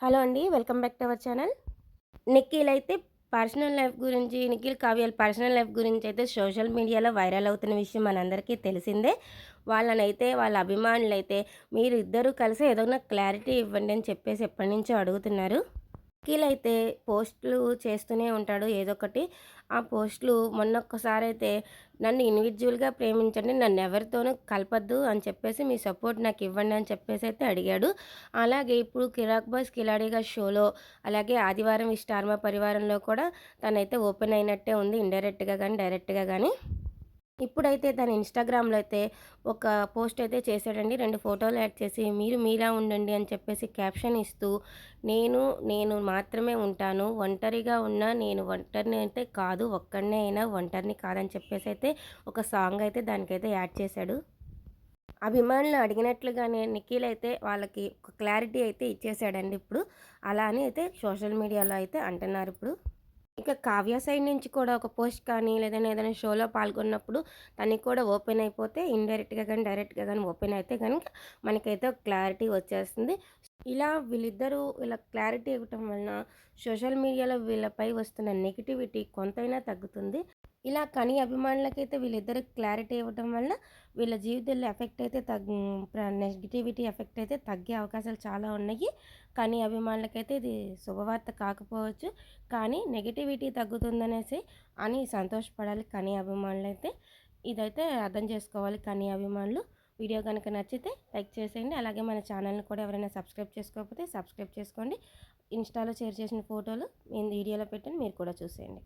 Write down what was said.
Hello అండి. Welcome back to our channel. Nikhil అయితే personal life గురించి, నిఖిల్, కావ్యాల పర్సనల్ లైఫ్ గురించయితే సోషల్ మీడియాలో వైరల్ అవుతున్న విషయం మనందరికీ తెలిసిందే. వాళ్ళనైతే వాళ్ళ అభిమానులైతే మీరిద్దరూ కలిసి ఏదైనా క్లారిటీ ఇవ్వండి అని చెప్పేసి ఎప్పటినుంచో అడుగుతున్నారు. నిఖిల్ అయితే పోస్టులు చేస్తూనే ఉంటాడు ఏదో ఒకటి. ఆ పోస్టులు మొన్నొక్కసారైతే నన్ను ఇండివిడ్యువల్‌గా ప్రేమించండి, నన్నెవరితోనూ కలపొద్దు అని చెప్పేసి మీ సపోర్ట్ నాకివ్వండి అని చెప్పేసైతే అడిగాడు. అలాగే ఇప్పుడు 'కిరాక్ బాయ్స్ కిలాడిగా' షోలో, అలాగే 'ఆదివారం ఈ స్టార్ మా పరివారంలో' కూడా తనైతే ఓపెన్ అయినట్టే ఉంది. ఇండైరెక్ట్‌గా గానీ, డైరెక్ట్‌గా గానీ. ఇప్పుడైతే తను ఇన్‌స్టాగ్రామ్‌లో అయితే ఒక పోస్ట్ అయితే చేశాడండి. 2 ఫోటోలు యాడ్ చేసి మీరు మీలా ఉండండి అని చెప్పేసి క్యాప్షన్ ఇస్తూ, నేను నేను మాత్రమే ఉంటాను. ఒంటరిగా ఉన్నా నేను ఒంటరిని అయితే కాదు. ఒక్కడినే అయినా ఒంటరిని కాదని చెప్పేసైతే ఒక సాంగ్ అయితే దానికైతే యాడ్ చేశాడు. అభిమానులు అడిగినట్లుగానే నిఖిల్ అయితే వాళ్ళకి ఒక క్లారిటీ అయితే ఇచ్చేసాడండి ఇప్పుడు. అలా అని అయితే సోషల్ మీడియాలో అయితే అంటున్నారిప్పుడు. ఇక కావ్య సైడ్ నుంచి కూడా ఒక పోస్ట్ కానీ, ఏదైనా షోలో పాల్గొన్నప్పుడు తనకి కూడా ఓపెన్ అయిపోతే ఇండైరెక్ట్‌గా గానీ, డైరెక్ట్‌గా గానీ ఓపెన్ అయితే గనుక మనకైతే ఒక క్లారిటీ వచ్చేస్తుంది. ఇలా వీళ్ళిద్దరూ ఇలా క్లారిటీ ఇవ్వటం వలన సోషల్ మీడియాలో వీళ్ళపై వస్తున్న నెగటివిటీ కొంతైనా తగ్గుతుంది. ఇలా కని అభిమానులకైతే వీళ్ళిద్దరికి క్లారిటీ ఇవ్వటం వలన వీళ్ళ జీవితంలో ఎఫెక్ట్ అయితే నెగటివిటీ ఎఫెక్ట్ అయితే తగ్గే అవకాశాలు చాలా ఉన్నాయి. కానీ అభిమానులకైతే ఇది శుభవార్త కాకపోవచ్చు. కానీ నెగటివిటీ తగ్గుతుందనేసి అని సంతోషపడాలి కని అభిమానులైతే. ఇదైతే అర్థం చేసుకోవాలి కని అభిమానులు. వీడియో కనుక నచ్చితే లైక్ చేసేయండి. అలాగే మన ఛానల్‌ని కూడా ఎవరైనా సబ్స్క్రైబ్ చేసుకోకపోతే సబ్స్క్రైబ్ చేసుకోండి. ఇన్‌స్టాలో షేర్ చేసిన ఫోటోలు నేను వీడియోలో పెట్టాను, మీరు కూడా చూసేయండి.